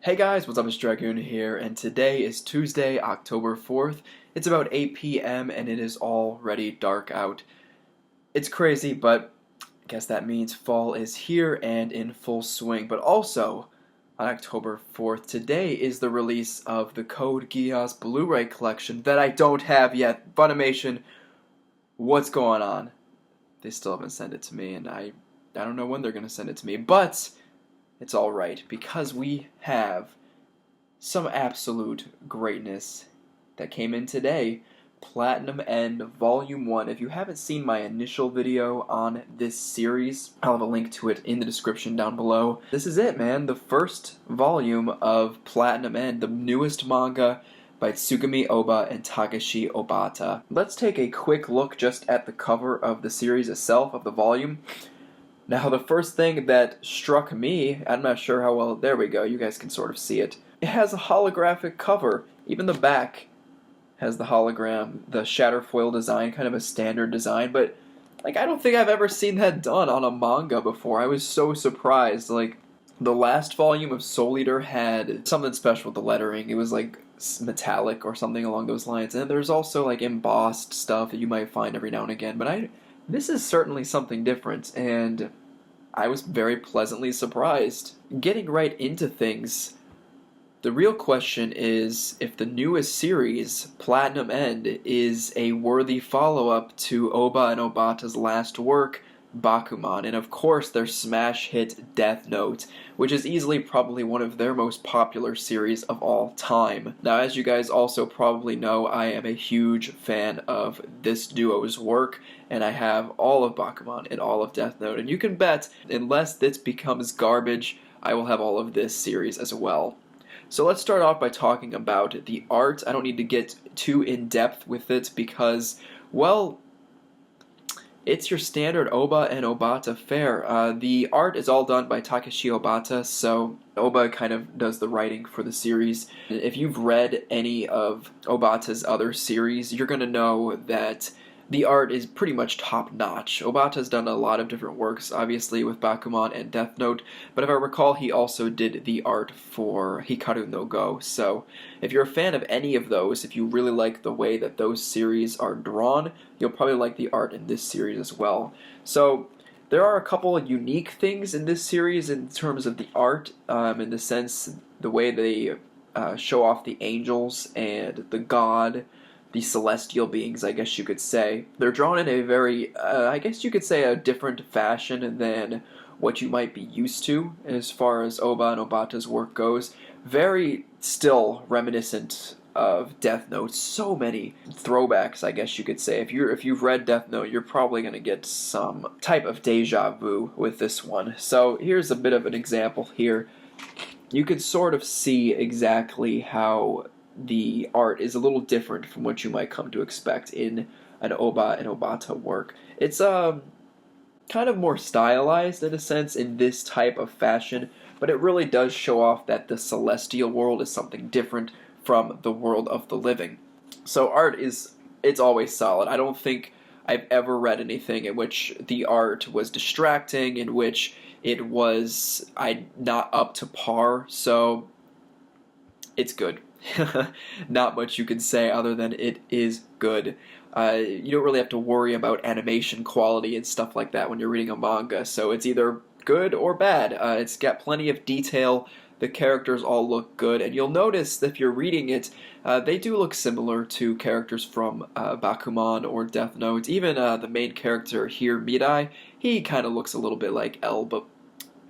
Hey guys, what's up? It's Dragoon here, and today is Tuesday, October 4th. It's about 8 p.m. and it is already dark out. It's crazy, but I guess that means fall is here and in full swing. But also, on October 4th, today is the release of the Code Geass Blu-ray collection that I don't have yet. Funimation, what's going on? They still haven't sent it to me, and I don't know when they're going to send it to me, but it's alright, because we have some absolute greatness that came in today. Platinum End Volume 1. If you haven't seen my initial video on this series, I'll have a link to it in the description down below. This is it, man. The first volume of Platinum End, the newest manga by Tsugumi Oba and Takashi Obata. Let's take a quick look just at the cover of the series itself, of the volume. Now, the first thing that struck me, I'm not sure how well, there we go, you guys can sort of see it. It has a holographic cover. Even the back has the hologram, the shatterfoil design, kind of a standard design, but, like, I don't think I've ever seen that done on a manga before. I was so surprised. Like, the last volume of Soul Eater had something special with the lettering. It was, like, metallic or something along those lines. And there's also, like, embossed stuff that you might find every now and again, but this is certainly something different, and I was very pleasantly surprised. Getting right into things, the real question is if the newest series, Platinum End, is a worthy follow-up to Oba and Obata's last work, Bakuman, and of course their smash hit Death Note, which is easily probably one of their most popular series of all time. Now, as you guys also probably know, I am a huge fan of this duo's work, and I have all of Bakuman and all of Death Note, and you can bet, unless this becomes garbage, I will have all of this series as well. So let's start off by talking about the art. I don't need to get too in-depth with it because, well, it's your standard Oba and Obata fare. The art is all done by Takashi Obata, so Oba kind of does the writing for the series. If you've read any of Obata's other series, you're going to know that the art is pretty much top-notch. Obata's done a lot of different works, obviously, with Bakuman and Death Note, but if I recall, he also did the art for Hikaru no Go. So, if you're a fan of any of those, if you really like the way that those series are drawn, you'll probably like the art in this series as well. So, there are a couple of unique things in this series in terms of the art, in the sense, the way they show off the angels and the god, the celestial beings, I guess you could say. They're drawn in a very, I guess you could say, a different fashion than what you might be used to as far as Oba and Obata's work goes. Very still reminiscent of Death Note. So many throwbacks, I guess you could say. If you've read Death Note, you're probably going to get some type of deja vu with this one. So here's a bit of an example here. You could sort of see exactly how the art is a little different from what you might come to expect in an Oba and Obata work. It's kind of more stylized in a sense in this type of fashion, but it really does show off that the celestial world is something different from the world of the living. So art it's always solid. I don't think I've ever read anything in which the art was distracting, in which it was not up to par, so it's good. Not much you can say other than it is good. You don't really have to worry about animation quality and stuff like that when you're reading a manga, so it's either good or bad. It's got plenty of detail, the characters all look good, and you'll notice that if you're reading it, they do look similar to characters from Bakuman or Death Note. Even the main character here, Mirai, he kind of looks a little bit like L, but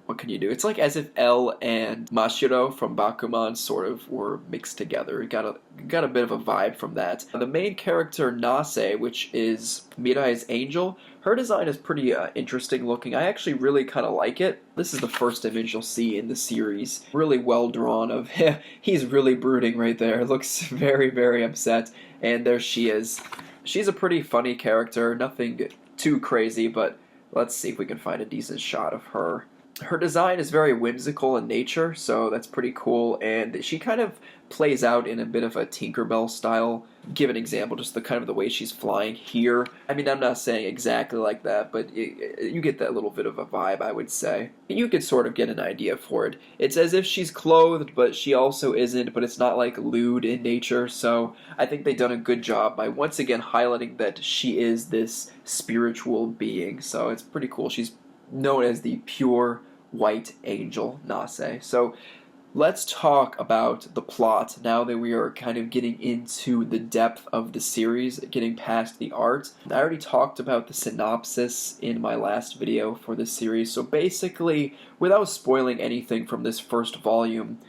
what can you do? It's like as if L and Mashiro from Bakuman sort of were mixed together. It got a bit of a vibe from that. The main character, Nase, which is Mirai's angel, her design is pretty interesting looking. I actually really kind of like it. This is the first image you'll see in the series. Really well drawn of him. He's really brooding right there. Looks very, very upset. And there she is. She's a pretty funny character. Nothing too crazy, but let's see if we can find a decent shot of her. Her design is very whimsical in nature, so that's pretty cool, and she kind of plays out in a bit of a Tinkerbell style. Give an example, just the kind of the way she's flying here. I mean, I'm not saying exactly like that, but you get that little bit of a vibe, I would say. You could sort of get an idea for it. It's as if she's clothed, but she also isn't, but it's not like lewd in nature, so I think they've done a good job by once again highlighting that she is this spiritual being, so it's pretty cool. She's known as the pure white angel, Nase. So let's talk about the plot now that we are kind of getting into the depth of the series, getting past the art. I already talked about the synopsis in my last video for this series, so basically, without spoiling anything from this first volume,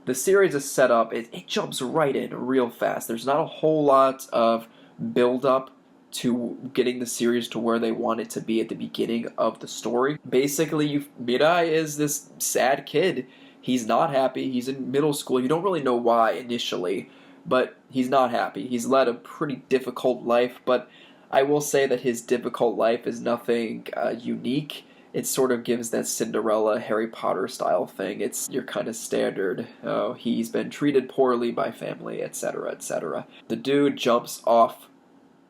the series is set up, it jumps right in real fast. There's not a whole lot of build-up to getting the series to where they want it to be at the beginning of the story. Basically, Mirai is this sad kid. He's not happy. He's in middle school. You don't really know why initially, but he's not happy. He's led a pretty difficult life, but I will say that his difficult life is nothing unique. It sort of gives that Cinderella, Harry Potter style thing. It's your kind of standard, oh, he's been treated poorly by family, etc., etc. The dude jumps off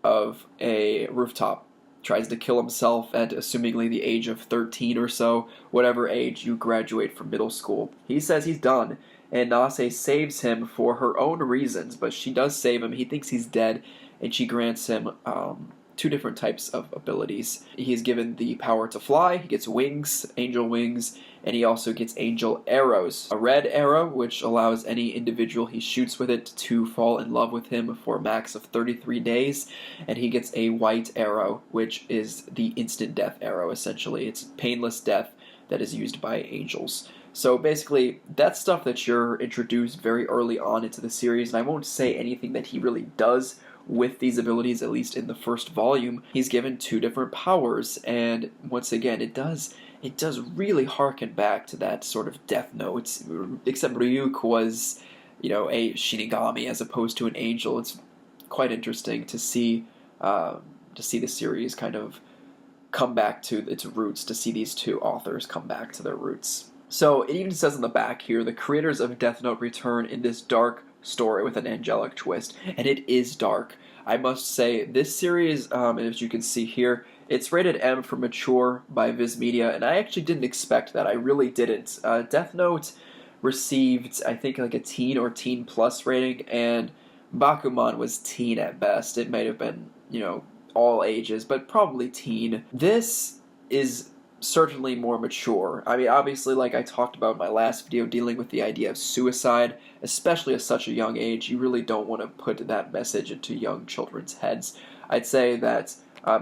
of a rooftop, tries to kill himself at assumingly the age of 13 or so, whatever age you graduate from middle school. He says he's done, and Nase saves him for her own reasons, but she does save him. He thinks he's dead, and she grants him two different types of abilities. He is given the power to fly, he gets wings, angel wings, and he also gets angel arrows. A red arrow, which allows any individual he shoots with it to fall in love with him for a max of 33 days, and he gets a white arrow, which is the instant death arrow, essentially. It's painless death that is used by angels. So basically, that's stuff that you're introduced very early on into the series, and I won't say anything that he really does with these abilities, at least in the first volume. He's given two different powers, and once again, it does really harken back to that sort of Death Note, except Ryuk was, a Shinigami as opposed to an angel. It's quite interesting to see the series kind of come back to its roots, to see these two authors come back to their roots. So it even says on the back here, the creators of Death Note return in this dark story with an angelic twist, and it is dark. I must say, this series, as you can see here, it's rated M for mature by Viz Media, and I actually didn't expect that. I really didn't. Death Note received, I think, like a teen or teen plus rating, and Bakuman was teen at best. It might have been, all ages, but probably teen. This is certainly more mature. I mean, obviously, like I talked about in my last video, dealing with the idea of suicide, especially at such a young age, you really don't want to put that message into young children's heads. I'd say that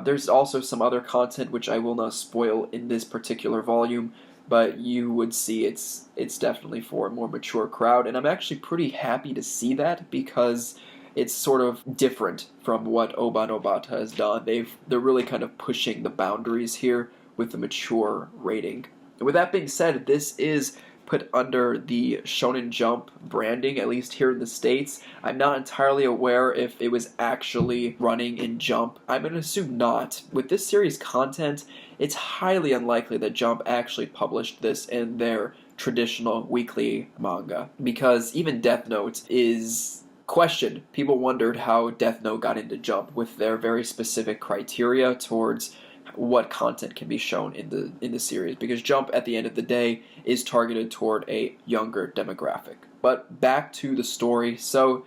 there's also some other content which I will not spoil in this particular volume, but you would see it's definitely for a more mature crowd, and I'm actually pretty happy to see that because it's sort of different from what Oba no Bata has done. They're really kind of pushing the boundaries here with the mature rating. With that being said, this is put under the Shonen Jump branding, at least here in the States. I'm not entirely aware if it was actually running in Jump. I'm going to assume not. With this series' content, it's highly unlikely that Jump actually published this in their traditional weekly manga, because even Death Note is questioned. People wondered how Death Note got into Jump with their very specific criteria towards what content can be shown in the series, because Jump at the end of the day is targeted toward a younger demographic. But back to the story. So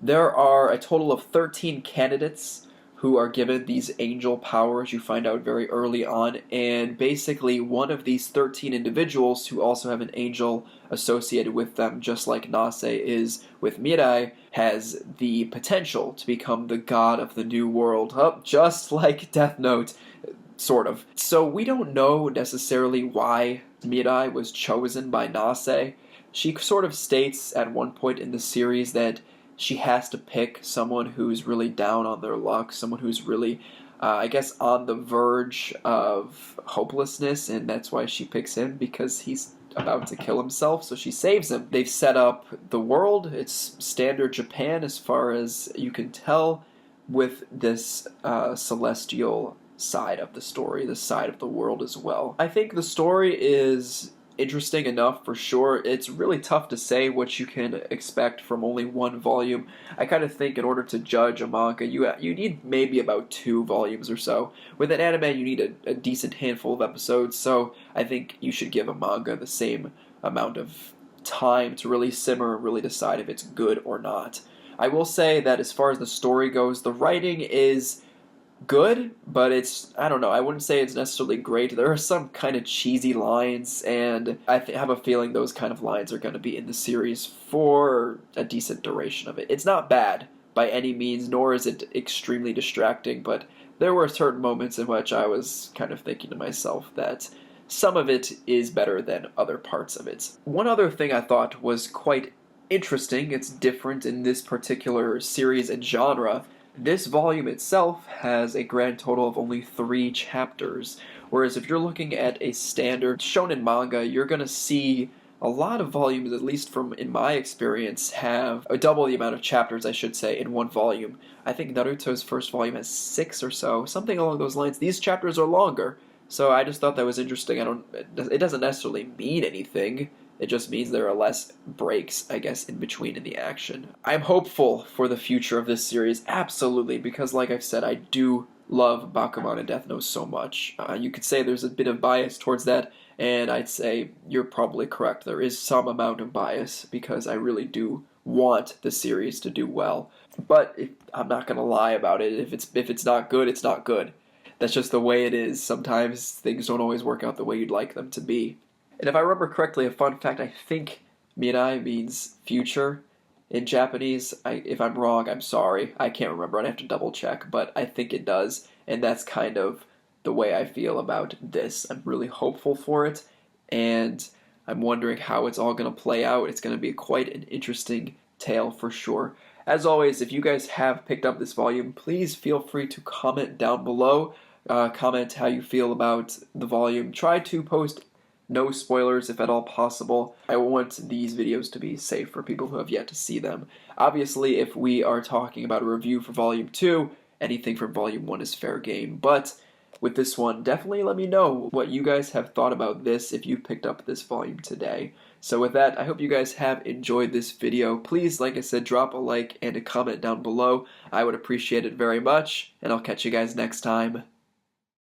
there are a total of 13 candidates who are given these angel powers. You find out very early on, and basically one of these 13 individuals who also have an angel associated with them, just like Nase is with Mirai, has the potential to become the god of the new world, just like Death Note. Sort of. So we don't know necessarily why Mirai was chosen by Nase. She sort of states at one point in the series that she has to pick someone who's really down on their luck, someone who's really, I guess, on the verge of hopelessness, and that's why she picks him, because he's about to kill himself, so she saves him. They've set up the world. It's standard Japan as far as you can tell, with this celestial side of the story, the side of the world as well. I think the story is interesting enough for sure. It's really tough to say what you can expect from only one volume. I kind of think in order to judge a manga, you need maybe about 2 volumes or so. With an anime, you need a decent handful of episodes, so I think you should give a manga the same amount of time to really simmer and really decide if it's good or not. I will say that as far as the story goes, the writing is good, but I don't know, I wouldn't say it's necessarily great. There are some kind of cheesy lines, and I have a feeling those kind of lines are going to be in the series for a decent duration of it. It's not bad by any means, nor is it extremely distracting, but there were certain moments in which I was kind of thinking to myself that some of it is better than other parts of it. One other thing I thought was quite interesting, it's different in this particular series and genre. This volume itself has a grand total of only 3 chapters, whereas if you're looking at a standard shonen manga, you're going to see a lot of volumes, at least from in my experience, have double the amount of chapters, I should say, in one volume. I think Naruto's first volume has 6 or so, something along those lines. These chapters are longer, so I just thought that was interesting. It doesn't necessarily mean anything. It just means there are less breaks, I guess, in between in the action. I'm hopeful for the future of this series, absolutely, because like I've said, I do love Bakuman and Death Note so much. You could say there's a bit of bias towards that, and I'd say you're probably correct. There is some amount of bias, because I really do want the series to do well. But I'm not going to lie about it. If it's not good, it's not good. That's just the way it is. Sometimes things don't always work out the way you'd like them to be. And if I remember correctly, a fun fact, I think mirai means future in Japanese. If I'm wrong, I'm sorry. I can't remember. I'd have to double check, but I think it does. And that's kind of the way I feel about this. I'm really hopeful for it, and I'm wondering how it's all going to play out. It's going to be quite an interesting tale for sure. As always, if you guys have picked up this volume, please feel free to comment down below. Comment how you feel about the volume. Try to post no spoilers if at all possible. I want these videos to be safe for people who have yet to see them. Obviously, if we are talking about a review for Volume 2, anything from Volume 1 is fair game. But with this one, definitely let me know what you guys have thought about this if you picked up this volume today. So with that, I hope you guys have enjoyed this video. Please, like I said, drop a like and a comment down below. I would appreciate it very much, and I'll catch you guys next time.